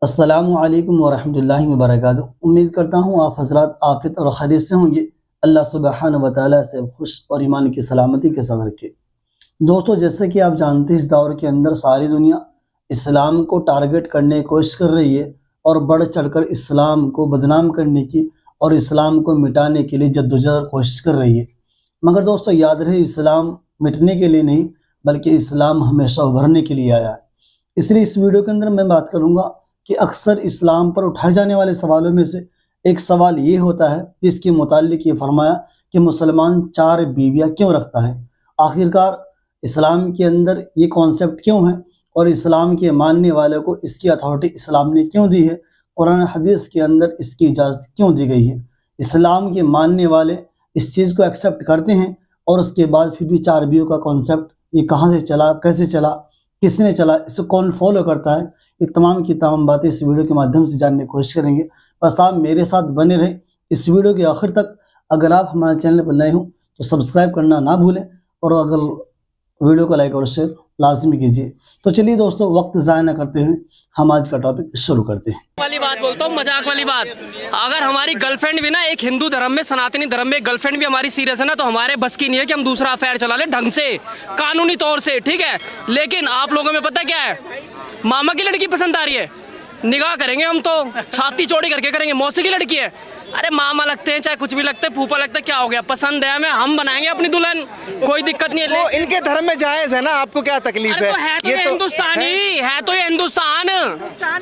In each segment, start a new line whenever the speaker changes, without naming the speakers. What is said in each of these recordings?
अस्सलामु अलैकुम वरहमतुल्लाहि वबरकातुहू। उम्मीद करता हूँ आप हज़रात आफ़ियत और खैरियत से होंगे। अल्लाह सुब्हानहू व तआला से खुश और ईमान की सलामती के साथ रखे। दोस्तों, जैसे कि आप जानते हैं, इस दौर के अंदर सारी दुनिया इस्लाम को टारगेट करने की कोशिश कर रही है और बढ़ चढ़कर इस्लाम को बदनाम करने की और इस्लाम को मिटाने के लिए जद्दोजहद कोशिश कर रही है। मगर दोस्तों, याद रहे, इस्लाम मिटने के लिए नहीं बल्कि इस्लाम हमेशा उभरने के लिए आया है। इसलिए इस वीडियो के अंदर मैं बात करूँगा कि अक्सर इस्लाम पर उठाए जाने वाले सवालों में से एक सवाल ये होता है जिसके मुताल्लिक ये फरमाया कि मुसलमान 4 बीवियाँ क्यों रखता है। आखिरकार इस्लाम के अंदर ये कॉन्सेप्ट क्यों है और इस्लाम के मानने वालों को इसकी अथॉरिटी इस्लाम ने क्यों दी है, कुरान हदीस के अंदर इसकी इजाज़त क्यों दी गई है। इस्लाम के मानने वाले इस चीज़ को एक्सेप्ट करते हैं और उसके बाद फिर भी 4 बीवियों का कॉन्सेप्ट ये कहाँ से चला, कैसे चला, किसने चला, इसे कौन फॉलो करता है, ये तमाम की तमाम बातें इस वीडियो के माध्यम से जानने की कोशिश करेंगे। बस आप मेरे साथ बने रहें इस वीडियो के आखिर तक। अगर आप हमारे चैनल पर नए हों तो सब्सक्राइब करना ना भूलें और अगर वीडियो को लाइक और शेयर लाजमी कीजिए। तो चलिए दोस्तों, वक्त ज़ाया न करते हुए हम आज का टॉपिक शुरू करते हैं।
वाली बात बोलता हूँ, मजाक वाली बात। अगर हमारी गर्लफ्रेंड भी ना, एक हिंदू धर्म में, सनातनी धर्म में गर्लफ्रेंड भी हमारी सीरियस है ना, तो हमारे बस की नहीं है कि हम दूसरा अफेयर चला ले ढंग से, कानूनी तौर से, ठीक है। लेकिन आप लोगों में पता क्या है, मामा की लड़की पसंद आ रही है, निगाह करेंगे हम तो छाती चौड़ी करके करेंगे। मौसी की लड़की है, अरे मामा लगते हैं चाहे कुछ भी लगते हैं, फूफा लगता है, क्या हो गया, पसंद है हमें, हम बनाएंगे अपनी दुल्हन, कोई दिक्कत नहीं है।
तो इनके धर्म में जायज है ना, आपको क्या तकलीफ है?
तो ये हिंदुस्तानी है, तो ये हिंदुस्तान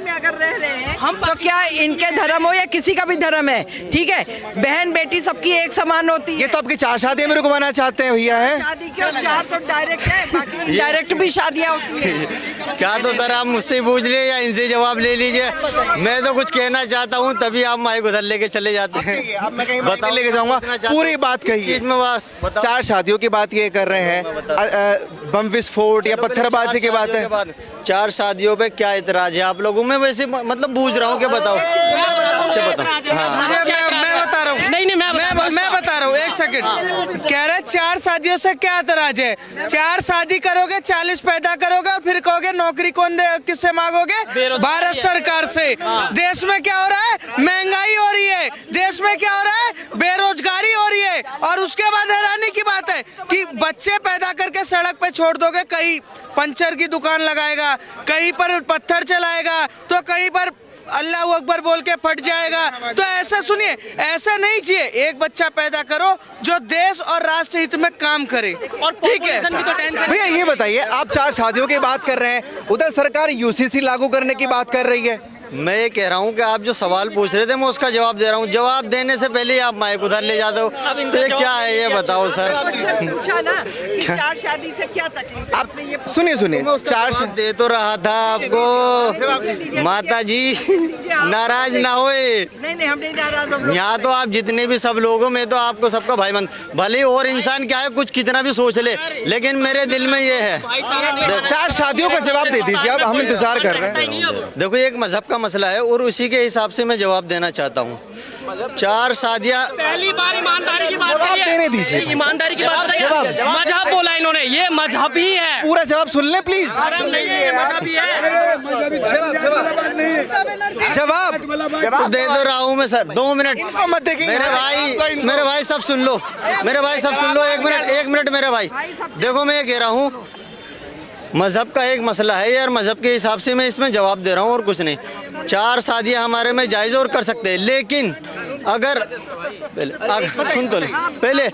में अगर रह रहे हैं हम, तो क्या इनके धर्म हो या किसी का भी धर्म है, ठीक है, बहन बेटी सबकी एक समान होती है।
ये तो आपकी 4 शादी में रुकवाना चाहते हैं भैया, है?
शादी क्यों, 4 तो डायरेक्ट है, बाकी डायरेक्ट भी शादियां होती है।
क्या तो सर आप मुझसे पूछ लिए या इनसे जवाब ले लीजिए। मैं तो कुछ कहना चाहता हूँ तभी आप माइक उधर लेके चले जाते हैं।
मैं कहीं बता लेके जाऊंगा, पूरी बात कही
में बस
4 शादियों की बात ये कर रहे हैं, बम विस्फोट या पत्थरबाजी की बात है।
4 शादियों पे क्या इतराज है आप लोगों में? वैसे मतलब पूछ रहा हूँ कि बताओ। अच्छा बताओ।
मैं बता रहा हूँ, नहीं मैं बता रहा हूँ, एक सेकंड। कह रहे 4 शादियों से क्या इतराज है? 4 शादी करोगे, 40 पैदा करोगे और फिर कहोगे नौकरी कौन दे, किससे मांगोगे? भारत सरकार से। देश में क्या हो रहा है? महंगाई हो रही है, देश में क्या हो रहा है? बेरोजगारी हो रही है। और उसके बाद हैरानी की बात है कि बच्चे पैदा करके सड़क पे छोड़ दोगे, कहीं पंचर की दुकान लगाएगा, कहीं पर पत्थर चलाएगा, तो कहीं पर अल्लाह अकबर बोल के फट जाएगा। तो ऐसा सुनिए, ऐसा नहीं चाहिए। एक बच्चा पैदा करो जो देश और राष्ट्र हित में काम करे, और ठीक है।
भैया ये बताइए, आप 4 शादियों की बात कर रहे हैं, उधर सरकार यूसीसी लागू करने की बात कर रही है।
मैं ये कह रहा हूँ कि आप जो सवाल पूछ रहे थे मैं उसका जवाब दे रहा हूँ। जवाब देने से पहले आप माइक उधर ले जाते हो, तो ये क्या है ये बताओ सर।
पूछा ना कि 4 शादी से क्या तकलीफ है?
आप सुनिए 4
दे तो रहा था आपको माता जी, नाराज ना होए।
नहीं हम नहीं नाराज हो।
यहाँ तो आप जितने भी सब लोगों में तो आपको सबका भाई मन, भले और इंसान क्या है कुछ कितना भी सोच ले, लेकिन मेरे दिल में ये है।
4 शादियों का जवाब दे दीजिए, अब हम इंतजार कर रहे हैं।
देखो, एक मजहब का मसला है और उसी के हिसाब से मैं जवाब देना चाहता हूँ। 4 शादियाँ,
पहली बार ईमानदारी की बात करिए,
देने दीजिए,
ईमानदारी की बात बताइए। मजहब बोला इन्होंने, ये मजहब ही है।
पूरा जवाब सुन ले प्लीज।
धर्म नहीं है, मजहब ही है।
जवाब
दे दो रहा हूँ मैं सर, 2 मिनट।
मत देखिए
मेरे भाई सब सुन लो, मेरे भाई सब सुन लो, 1 मिनट मेरे भाई। देखो, मैं ये कह रहा हूँ मज़हब का एक मसला है यार, मज़हब के हिसाब से मैं इसमें जवाब दे रहा हूँ और कुछ नहीं। 4 शादियाँ हमारे में जायज़ और कर सकते हैं, लेकिन अगर सुन तो ले पहले,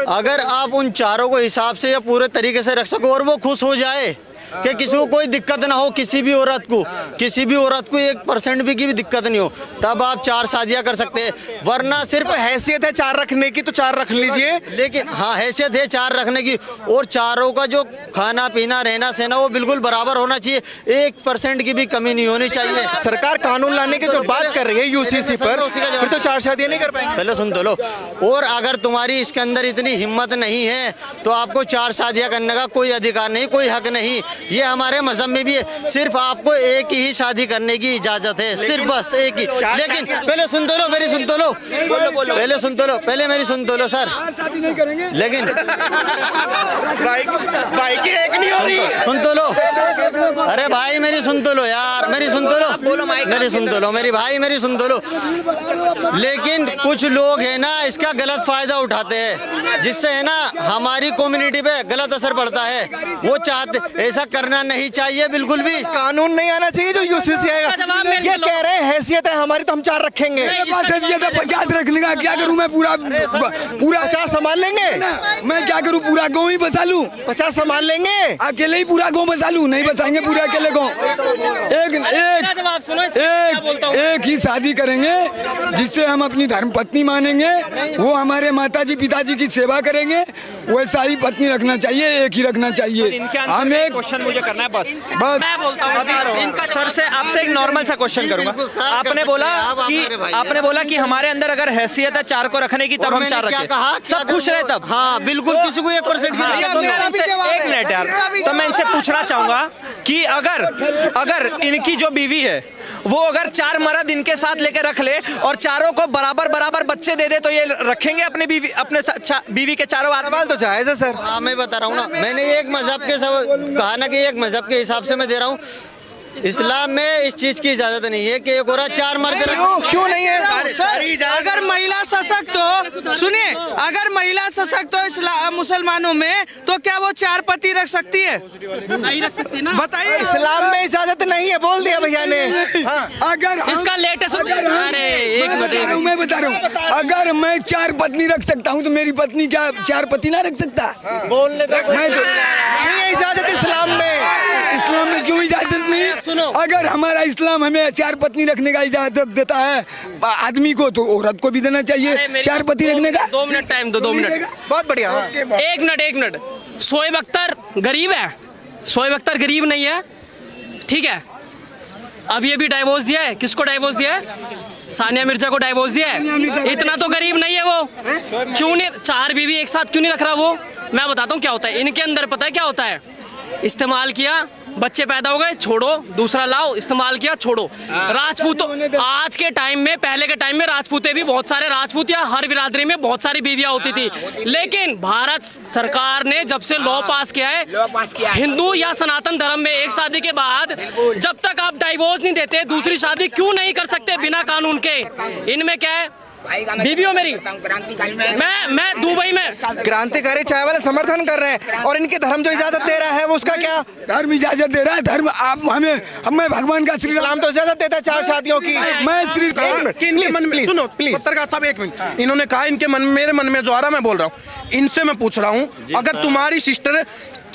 अगर आप उन चारों को हिसाब से या पूरे तरीके से रख सको और वो खुश हो जाए कि किसी को कोई दिक्कत ना हो, किसी भी औरत को 1% भी की भी दिक्कत नहीं हो, तब आप 4 शादियां कर सकते हैं। वरना सिर्फ
हैसियत है 4 रखने की तो 4 रख लीजिए।
लेकिन हाँ, हैसियत है 4 रखने की, और चारों का जो खाना पीना रहना सहना वो बिल्कुल बराबर होना चाहिए, 1% की भी कमी नहीं होनी चाहिए।
सरकार कानून लाने की जो बात कर रही है यूसीसी पर, फिर तो 4 शादियां नहीं कर पाएंगे।
पहले सुन तो लो। और अगर तुम्हारी इसके अंदर इतनी हिम्मत नहीं है तो आपको 4 शादियां करने का कोई अधिकार नहीं, कोई हक नहीं। ये हमारे मजहब में भी है। सिर्फ आपको एक ही शादी करने की इजाजत है, सिर्फ बस एक ही। लेकिन पहले सुन तो लो, मेरी सुन तो लो, पहले सुन तो लो, पहले मेरी सुन तो लो सर। लेकिन
भाई की एक नहीं हो रही।
सुन तो लो, अरे भाई मेरी सुन तो लो यार, मेरी सुन तो लो, मेरी सुन तो लो, मेरी भाई मेरी सुन तो लो। लेकिन कुछ लोग है ना इसका गलत फायदा उठाते हैं, जिससे है ना हमारी कम्युनिटी पे गलत असर पड़ता है। वो चाहते, ऐसा करना नहीं चाहिए बिल्कुल भी।
कानून नहीं आना चाहिए जो यूसीसी आएगा। ये कह रहे हैं हैसियत है हमारी तो हम 4 रखेंगे।
हैसियत है 50 रखने का, क्या करूं मैं? पूरा
50 संभाल लेंगे।
मैं क्या करूं? पूरा गाँव ही बसा लूं?
50 संभाल लेंगे।
अकेले ही पूरा गाँव बसा लूं? नहीं बसाएंगे पूरे अकेले गाँव। एक ही शादी करेंगे जिससे हम अपनी धर्म पत्नी मानेंगे, वो हमारे माताजी पिताजी की सेवा करेंगे, वैसा ही पत्नी रखना चाहिए, एक ही रखना चाहिए। हम एक
क्वेश्चन मुझे करना है बस।
मैं बोलता हूँ
सर से आपसे एक नॉर्मल सा क्वेश्चन करूंगा। आपने बोला कि हमारे अंदर अगर हैसियत है 4 को रखने की तब हम 4 रखें, सब खुश रहे तब।
हाँ बिल्कुल, किसी को 1%
एक मिनट यार, तो मैं इनसे पूछना चाहूंगा कि अगर इनकी जो बीवी है वो अगर 4 मर्द इनके साथ लेके रख ले और चारों को बराबर बच्चे दे दे तो ये रखेंगे अपने बीवी के चारों सवाल तो जायज है सर।
हाँ मैं बता रहा हूँ ना, मैंने एक मजहब के कहा ना कि एक मजहब के हिसाब से मैं दे रहा हूँ। इस्लाम में इस चीज की इजाजत नहीं है कि एक औरत 4 मर्द
क्यों नहीं है?
अगर महिला सशक्त हो, सुनिए, अगर महिला सशक्त हो मुसलमानों में, तो क्या वो 4 पति रख सकती है?
नहीं रख सकती ना।
बताइए।
इस्लाम में इजाजत नहीं है, बोल दिया भैया ने।
अगर
इसका लेटेस्ट
मैं बता रहा हूँ, अगर मैं 4 पत्नी रख सकता हूँ तो मेरी पत्नी क्या 4 पति ना रख सकता?
बोलने नहीं है इजाजत इस्लाम में।
इस्लाम में क्यों इजाजत नहीं?
सुनो,
अगर हमारा इस्लाम हमें 4 पत्नी रखने का इजाजत देता है आदमी को, तो औरत को भी देना चाहिए 4 पति रखने का।
2 मिनट टाइम दो, 2 मिनट।
बहुत बढ़िया।
एक मिनट। शोएब अख्तर गरीब है? शोएब अख्तर गरीब नहीं है, ठीक है। अभी अभी डाइवोर्स दिया है, किसको डाइवोर्स दिया है? सानिया मिर्जा को डाइवोर्स दिया है। इतना तो गरीब नहीं है वो। क्यों नहीं 4 बीवी एक साथ क्यों नहीं रख रहा वो? मैं बताता हूँ क्या होता है इनके अंदर। पता है क्या होता है? इस्तेमाल किया, बच्चे पैदा हो गए, छोड़ो, दूसरा लाओ, इस्तेमाल किया, छोड़ो। राजपूतों, आज के टाइम में, पहले के टाइम में राजपूते भी बहुत सारे, राजपूत या हर बिरादरी में बहुत सारी बीवियां होती थी। लेकिन भारत सरकार ने जब से लॉ पास किया है, हिंदू या सनातन धर्म में एक शादी के बाद जब तक आप डाइवोर्स नहीं देते, दूसरी शादी क्यों नहीं कर सकते बिना कानून के? इनमें क्या है? बीवी हो मेरी, मैं दुबई में
क्रांतिकारी चाय वाले समर्थन कर रहे हैं और इनके धर्म जो इजाजत दे रहा है वो उसका क्या?
धर्म इजाजत दे रहा है। धर्म आप हमें भगवान का श्री
इस्लाम तो इजाजत देता है 4 शादियों की।
मैं श्री
सुनो प्लीज, पत्रकार साहब एक मिनट। इन्होंने कहा इनके मन में, मेरे मन में जो आ रहा मैं बोल रहा हूँ, इनसे मैं पूछ रहा हूँ, अगर तुम्हारी सिस्टर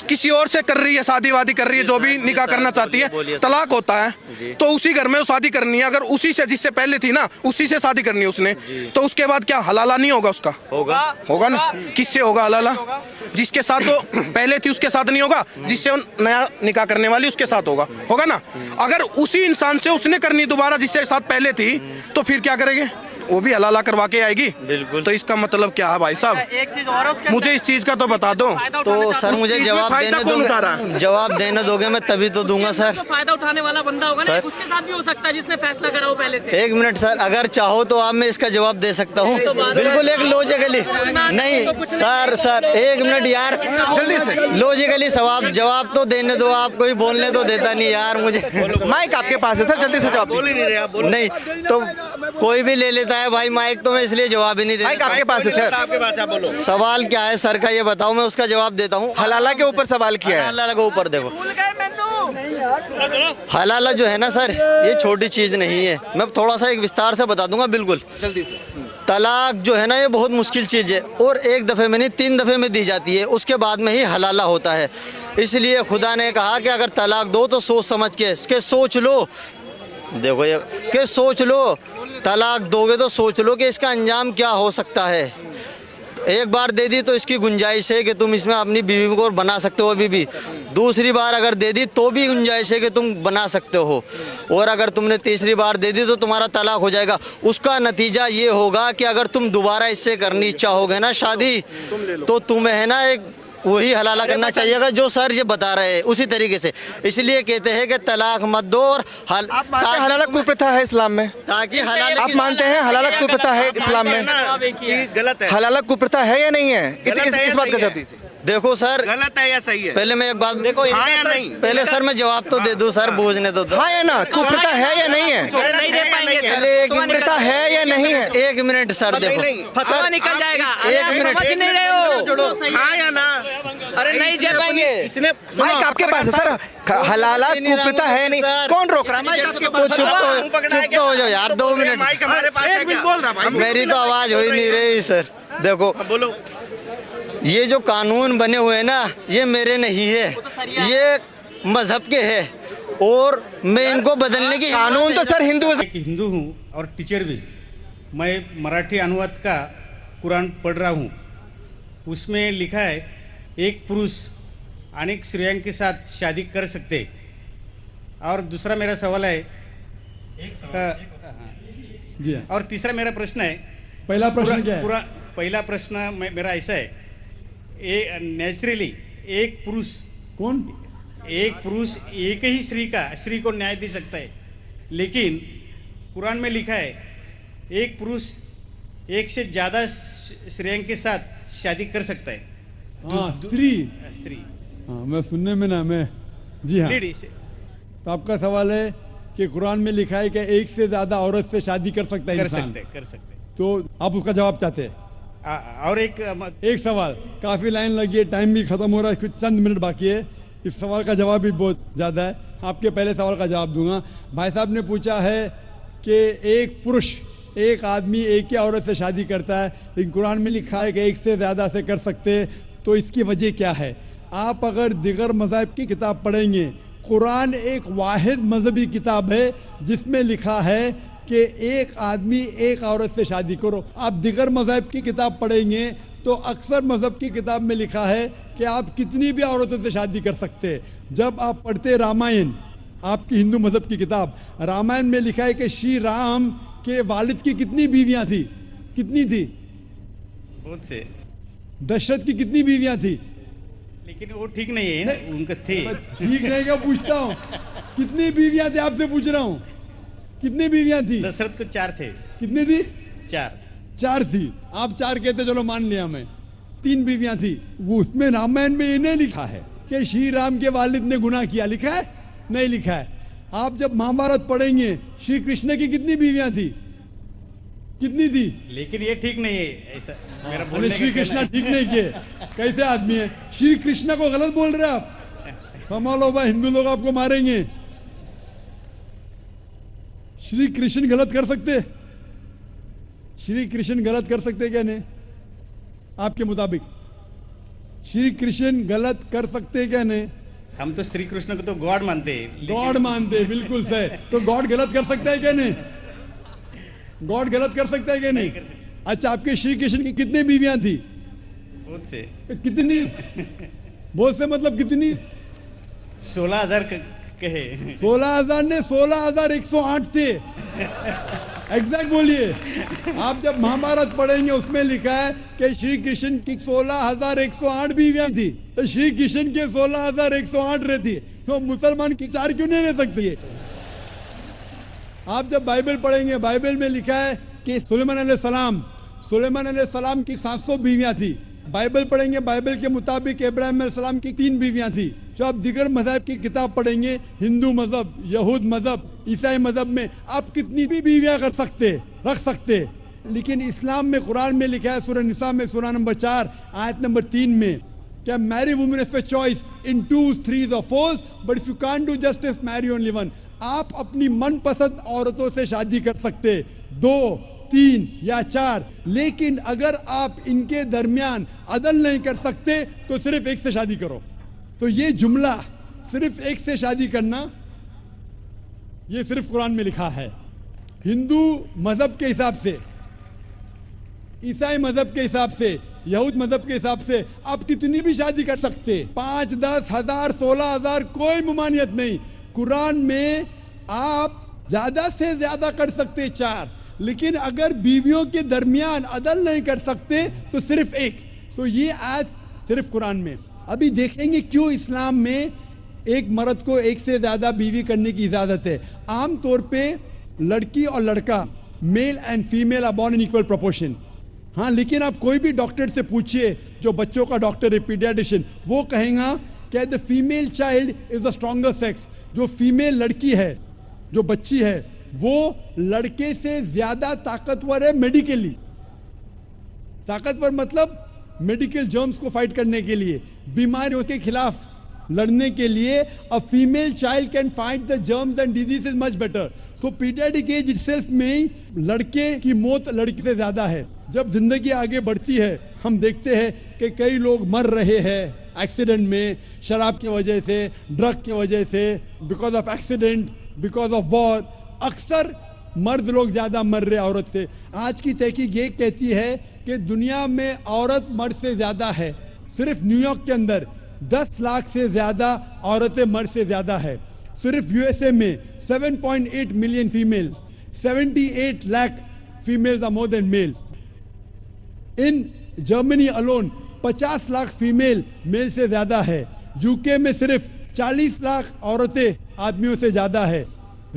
किसी और से कर रही है, शादी वादी कर रही है, जो भी निकाह करना चाहती है, तलाक होता है, तो उसी घर में वो शादी करनी है। अगर उसी से, जिससे पहले थी ना, उसी से शादी करनी है उसने, तो उसके बाद क्या हलाला नहीं होगा उसका? होगा ना। किससे होगा हलाला? जिसके साथ तो पहले थी उसके साथ नहीं होगा, जिससे नया निकाह करने वाली उसके साथ होगा ना। अगर उसी इंसान से उसने करनी दोबारा जिसके साथ पहले थी, तो फिर क्या करेंगे? वो भी हलाला करवा के आएगी।
बिल्कुल।
तो इसका मतलब क्या है भाई साहब?
एक चीज और
मुझे इस चीज का तो बता दो।
तो सर मुझे जवाब देने दोगे मैं तभी तो दूंगा सर।
तो फायदा उठाने वाला बंदा होगा ना, उसके साथ भी हो सकता है जिसने फैसला करा हो पहले से।
1 मिनट सर, अगर चाहो तो आप मैं इसका जवाब दे सकता हूँ बिल्कुल एक लॉजिकली। नहीं सर 1 मिनट यार,
जल्दी से
लॉजिकली जवाब तो देने दो। आप कोई बोलने तो देता नहीं यार मुझे।
माइक आपके पास है सर, जल्दी से जवाब।
बोल ही नहीं रहे आप।
नहीं तो कोई भी ले लेता है भाई माइक, तो मैं इसलिए जवाब ही नहीं देता।
माइक आपके पास है सर।
आपके पास है, बोलो।
सवाल क्या है सर का ये बताओ, मैं उसका जवाब देता हूँ।
हलाला के ऊपर सवाल किया है।
हलाला के ऊपर देखो, हलाला जो है ना सर, ये छोटी चीज नहीं है। मैं थोड़ा सा एक विस्तार से बता दूंगा बिल्कुल जल्दी से। तलाक जो है ना, ये बहुत मुश्किल चीज़ है और 1 दफ़े में नहीं 3 दफ़े में दी जाती है, उसके बाद में ही हलाला होता है। इसलिए खुदा ने कहा कि अगर तलाक दो तो सोच समझ के सोच लो। देखो ये कि सोच लो, तलाक दोगे तो सोच लो कि इसका अंजाम क्या हो सकता है। एक बार दे दी तो इसकी गुंजाइश है कि तुम इसमें अपनी बीवी को बना सकते हो अभी भी। दूसरी बार अगर दे दी तो भी गुंजाइश है कि तुम बना सकते हो, और अगर तुमने तीसरी बार दे दी तो तुम्हारा तलाक हो जाएगा। उसका नतीजा ये होगा कि अगर तुम दोबारा इससे करनी चाहोगे ना शादी, तो तुम्हें है ना एक वही हलाला करना चाहिएगा जो सर ये बता रहे हैं उसी तरीके से। इसलिए कहते हैं कि तलाक मत दो और
हलाला कुप्रथा है इस्लाम में,
ताकि हलाल
आप मानते हैं हलाला कुप्रथा है इस्लाम में?
गलत है,
हलाला कुप्रथा है या नहीं है? इस बात का जवाब दीजिए।
देखो सर,
गलत है या सही है?
पहले मैं एक बात
देखो, हाँ या नहीं?
पहले सर मैं जवाब तो दे दूं सर, बूझने तो दो।
हाँ या ना, कुप्रथा है या नहीं है?
नहीं दे पाएंगे सर,
पहले एक
कुप्रथा है या नहीं है?
एक मिनट सर, देखो
फतवा निकल जाएगा।
एक मिनट,
समझ नहीं रहे हो, हाँ या ना? अरे नहीं दे पाएंगे। इसने
माइक आपके पास है सर, हलाला कुप्रथा है नहीं, कौन रोक रहा है?
तो चुप तो हो जाओ यार, 2 मिनट।
माइक हमारे पास है क्या? बोल रहा भाई,
मेरी तो आवाज हो ही नहीं रही सर। देखो
बोलो,
ये जो कानून बने हुए हैं ना, ये मेरे नहीं है, ये मजहब के हैं और मैं इनको बदलने की
कानून तो सर हिंदू
एक हिंदू हूँ और टीचर भी। मैं मराठी अनुवाद का कुरान पढ़ रहा हूँ। उसमें लिखा है एक पुरुष अनेक स्त्रियों के साथ शादी कर सकते। और दूसरा मेरा सवाल है
जी,
और तीसरा मेरा प्रश्न है,
पहला प्रश्न क्या है?
पहला प्रश्न मेरा ऐसा है, नेचुरली एक पुरुष एक ही स्त्री को न्याय दे सकता है, लेकिन कुरान में लिखा है एक पुरुष एक से ज़्यादा स्त्रियों के साथ शादी कर सकता है।
हाँ, स्त्री। हाँ, मैं सुनने में ना मैं जी हाँ। तो आपका सवाल है कि कुरान में लिखा है कि एक से ज्यादा औरत से शादी कर सकता है इंसान।
कर सकते।
तो आप उसका जवाब चाहते हैं?
और
एक सवाल, काफी लाइन लगी है, टाइम भी खत्म हो रहा है, कुछ चंद मिनट बाकी है। इस सवाल का जवाब भी बहुत ज्यादा है, आपके पहले सवाल का जवाब दूंगा। भाई साहब ने पूछा है कि एक पुरुष एक आदमी एक ही औरत से शादी करता है, लेकिन कुरान में लिखा है कि एक से ज़्यादा से कर सकते, तो इसकी वजह क्या है? आप अगर दिगर मज़हब की किताब पढ़ेंगे, कुरान एक वाहिद मजहबी किताब है जिसमें लिखा है कि एक आदमी एक औरत से शादी करो। आप दिगर मज़हब की किताब पढ़ेंगे तो अक्सर मज़हब की किताब में लिखा है कि आप कितनी भी औरतों से शादी कर सकते। जब आप पढ़ते रामायण, आपकी हिंदू मज़हब की किताब, रामायण में लिखा है कि श्री राम के वालिद की कितनी बीवियां थी? कितनी थी?
बहुत से।
दशरथ की कितनी बीवियां थी?
लेकिन वो ठीक नहीं है ना, उनका थे।
ठीक नहीं क्या पूछता हूँ, कितनी बीवियां थी आपसे पूछ रहा हूँ, कितनी बीवियां थी?
दशरथ को 4 थे।
कितनी थी?
4
थी। आप 4 कहते, चलो मान लिया मैं, 3 बीवियां थी। वो उसमें रामायण में इन्हें लिखा है कि श्री राम के वालिद ने गुनाह किया, लिखा है? नहीं लिखा है। आप जब महाभारत पढ़ेंगे, श्री कृष्ण की कितनी बीवियां थी? कितनी थी?
लेकिन ये ठीक नहीं है ऐसा मेरा बोलने का।
श्री कृष्ण ठीक नहीं किए, कैसे आदमी है? श्री कृष्ण को गलत बोल रहे आप, संभालो भाई, हिंदू लोग आपको मारेंगे। श्री कृष्ण गलत कर सकते? श्री कृष्ण गलत कर सकते क्या नहीं? आपके मुताबिक श्री कृष्ण गलत कर सकते क्या नहीं?
हम तो श्री कृष्ण को तो गॉड मानते हैं।
गॉड मानते हैं, बिल्कुल सही। तो गॉड गलत कर सकता है क्या नहीं? गॉड गलत कर सकता है क्या नहीं? अच्छा, आपके श्री कृष्ण की कितनी बीवियां थी?
बहुत से।
कितनी? बहुत से मतलब कितनी?
16,000 कहे।
16,000 ने 16,108 थे। एग्जैक्ट बोलिए। आप जब महाभारत पढ़ेंगे उसमें लिखा है कि श्री कृष्ण की 16,108 बीवियां थी, तो श्री कृष्ण के 16,108 रहती, तो मुसलमान की 4 क्यों नहीं रह सकती है? आप जब बाइबल पढ़ेंगे, बाइबल में लिखा है कि सुलेमान अलैहिस्सलाम की 700 बीवियां थी। बाइबल पढ़ेंगे, बाइबल के मुताबिक इब्राहिम अलैहिस्सलाम की 3 बीवियां थी। जो आप दिगर मज़हब की किताब पढ़ेंगे, हिंदू मज़हब, यहूद मज़हब, ईसाई मज़हब में आप कितनी भी बीवियां कर सकते, रख सकते, लेकिन इस्लाम में, कुरान में लिखा है सूरह निसा में, सूरह नंबर 4 आयत नंबर 3 में, क्या marry women of a choice in 2, 3 or 4, but if you can't do justice marry only one. आप अपनी मनपसंद औरतों से शादी कर सकते, 2, 3 या 4, लेकिन अगर आप इनके दरमियान अदल नहीं कर सकते तो सिर्फ एक से शादी करो। तो ये जुमला, सिर्फ एक से शादी करना, ये सिर्फ कुरान में लिखा है। हिंदू मजहब के हिसाब से, ईसाई मजहब के हिसाब से, यहूद मजहब के हिसाब से आप कितनी भी शादी कर सकते, 5, 10, 1000, 16,000, कोई ममानियत नहीं। कुरान में आप ज्यादा से ज्यादा कर सकते 4, लेकिन अगर बीवियों के दरमियान अदल नहीं कर सकते तो सिर्फ एक। तो ये आज सिर्फ कुरान में। अभी देखेंगे क्यों इस्लाम में एक मर्द को एक से ज़्यादा बीवी करने की इजाज़त है। आम तौर पे लड़की और लड़का, male and female are born in equal proportion. हाँ, लेकिन आप कोई भी डॉक्टर से पूछिए, जो बच्चों का डॉक्टर है, पीडियाट्रिशियन, वो कहेगा कि the female child is the stronger sex. जो फीमेल लड़की है, जो बच्ची है, वो लड़के से ज़्यादा ताकतवर है मेडिकली। ताकतवर मतलब मेडिकल जर्म्स को फाइट करने के लिए, बीमारियों के खिलाफ लड़ने के लिए। A female child can fight the germs and diseases much better. तो पीडियाट्रिक एज इटसेल्फ में लड़के की मौत लड़की से ज़्यादा है। जब जिंदगी आगे बढ़ती है, हम देखते हैं कि कई लोग मर रहे हैं एक्सीडेंट में, शराब की वजह से, ड्रग की वजह से, because of accident, because of war. अक्सर मर्द लोग ज़्यादा मर रहे औरत से। आज की तहकीक ये कहती है कि दुनिया में औरत मर्द से ज़्यादा है। सिर्फ न्यूयॉर्क के अंदर 10 लाख से ज़्यादा औरतें मर्द से ज़्यादा है। सिर्फ यूएसए में 7.8 million females, 78 lakh females are more than males. In Germany alone 50 lakh female male से ज़्यादा है। यूके में सिर्फ 40 लाख औरतें आदमियों से ज़्यादा है।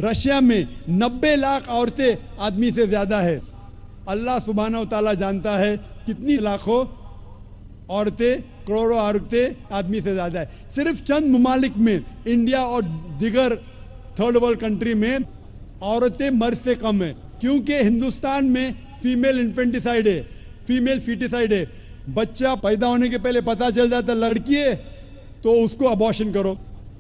रशिया में 90 लाख औरतें आदमी से ज़्यादा है। अल्लाह सुब्हानहू व तआला जानता है कितनी लाखों औरतें, करोड़ों औरतें आदमी से ज़्यादा है। सिर्फ चंद ममालिक में, इंडिया और दिगर थर्ड वर्ल्ड कंट्री में औरतें मर्द से कम है, क्योंकि हिंदुस्तान में फीमेल इन्फेंटिसाइड है, फीमेल फीटिसाइड है। बच्चा पैदा होने के पहले पता चल जाता लड़की है तो उसको अबॉर्शन करो।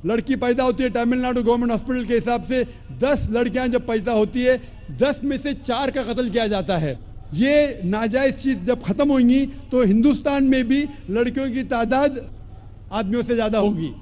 लड़की पैदा होती है, तमिलनाडु गवर्नमेंट हॉस्पिटल के हिसाब से 10 लड़कियां जब पैदा होती है, 10 में से 4 का कत्ल किया जाता है। ये नाजायज़ चीज़ जब ख़त्म होंगी तो हिंदुस्तान में भी लड़कियों की तादाद आदमियों से ज़्यादा होगी।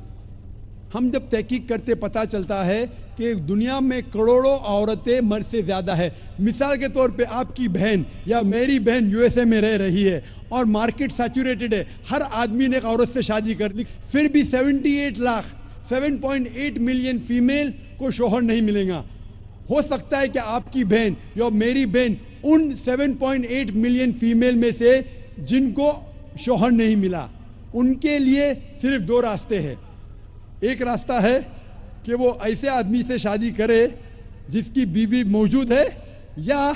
हम जब तहकीक करते पता चलता है कि दुनिया में करोड़ों औरतें मर्द से ज़्यादा है। मिसाल के तौर पे आपकी बहन या मेरी बहन यूएसए में रह रही है और मार्केट सैचुरेटेड है, हर आदमी ने एक औरत से शादी कर दी, फिर भी 78 लाख 7.8 मिलियन फीमेल को शोहर नहीं मिलेगा। हो सकता है कि आपकी बहन या मेरी बहन उन 7.8 मिलियन फीमेल में से जिनको शोहर नहीं मिला, उनके लिए सिर्फ 2 रास्ते हैं। एक रास्ता है कि वो ऐसे आदमी से शादी करे जिसकी बीवी मौजूद है, या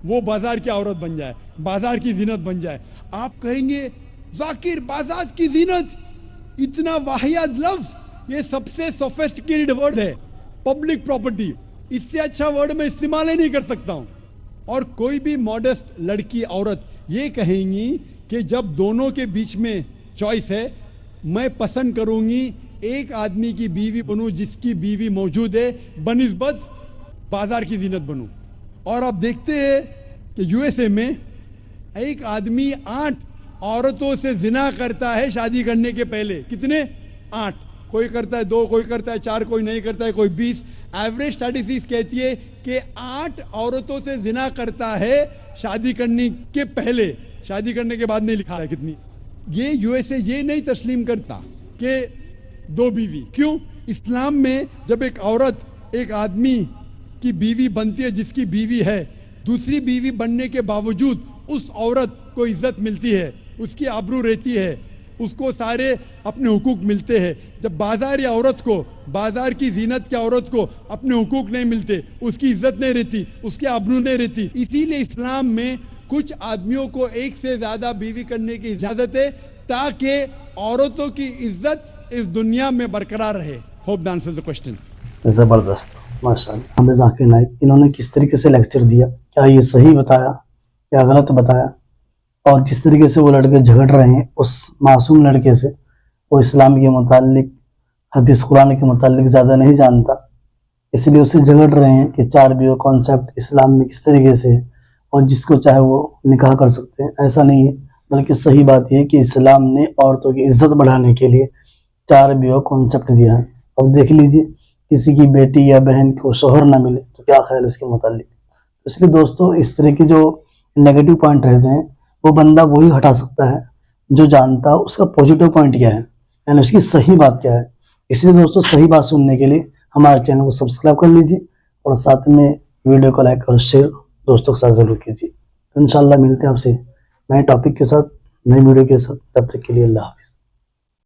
वो बाजार की औरत बन जाए, बाजार की जीनत बन जाए। आप कहेंगे जाकिर बाजार की जीनत, इतना वाहियात लफ्ज, ये सबसे सोफिस्टिकेटेड वर्ड है, पब्लिक प्रॉपर्टी। इससे अच्छा वर्ड मैं इस्तेमाल ही नहीं कर सकता हूँ। और कोई भी मॉडेस्ट लड़की औरत ये कहेंगी कि जब दोनों के बीच में चॉइस है, मैं पसंद करूँगी एक आदमी की बीवी बनूं जिसकी बीवी मौजूद है, बनिस्बत बाजार की जीनत बनूं। और आप देखते हैं कि यूएसए में एक आदमी 8 औरतों से जिना करता है शादी करने के पहले। कितने? 8। कोई करता है 2, कोई करता है 4, कोई नहीं करता है, कोई 20। एवरेज स्टैटिस्टिक्स कहती है कि 8 औरतों से जिना करता है शादी करने के पहले, शादी करने के बाद नहीं लिखा है कितनी। ये यूएसए ये नहीं तस्लीम करता कि 2 बीवी। क्यों? इस्लाम में जब एक औरत एक आदमी की बीवी बनती है जिसकी बीवी है, दूसरी बीवी बनने के बावजूद उस औरत को इज्जत मिलती है, उसकी आबरू रहती है, उसको सारे अपने हुकूक मिलते हैं। जब बाजार या औरत को, बाजार की जीनत की औरत को अपने हुकूक नहीं मिलते, उसकी इज्जत नहीं रहती, उसकी आबरू नहीं रहती। इसीलिए इस्लाम में कुछ आदमियों को एक से ज़्यादा बीवी करने की इजाज़त है ताकि औरतों की इज्जत इस दुनिया में बरकरार रहे। Hope the answers the question.
ज़बरदस्त, माशाअल्लाह। हमें जाकिर नाइक इन्होंने किस तरीके से लेक्चर दिया, क्या ये सही बताया या गलत बताया, और जिस तरीके से वो लड़के झगड़ रहे हैं उस मासूम लड़के से, वो इस्लाम के मुतालिक, हदीस कुरान के मुतालिक ज़्यादा नहीं जानता, इसलिए उससे झगड़ रहे हैं कि 4 बीवी कॉन्सेप्ट इस्लाम में किस तरीके से है और जिसको चाहे वो निकाह कर सकते हैं। ऐसा नहीं है, बल्कि सही बात यह है कि इस्लाम ने औरतों की इज्जत बढ़ाने के लिए 4 बीवी कॉन्सेप्ट दिया है। अब देख लीजिए, किसी की बेटी या बहन को शोहर ना मिले तो क्या ख्याल है उसके मुतालिक। इसलिए दोस्तों, इस तरह के जो नेगेटिव पॉइंट रहते हैं वो बंदा वही हटा सकता है जो जानता है उसका पॉजिटिव पॉइंट क्या है, यानी उसकी सही बात क्या है। इसलिए दोस्तों, सही बात सुनने के लिए हमारे चैनल को सब्सक्राइब कर लीजिए और साथ में वीडियो को लाइक और शेयर दोस्तों के साथ ज़रूर कीजिए। तो इंशाल्लाह मिलते हैं आपसे नए टॉपिक के साथ, नई वीडियो के साथ। तब तक के लिए अल्लाह हाफिज़।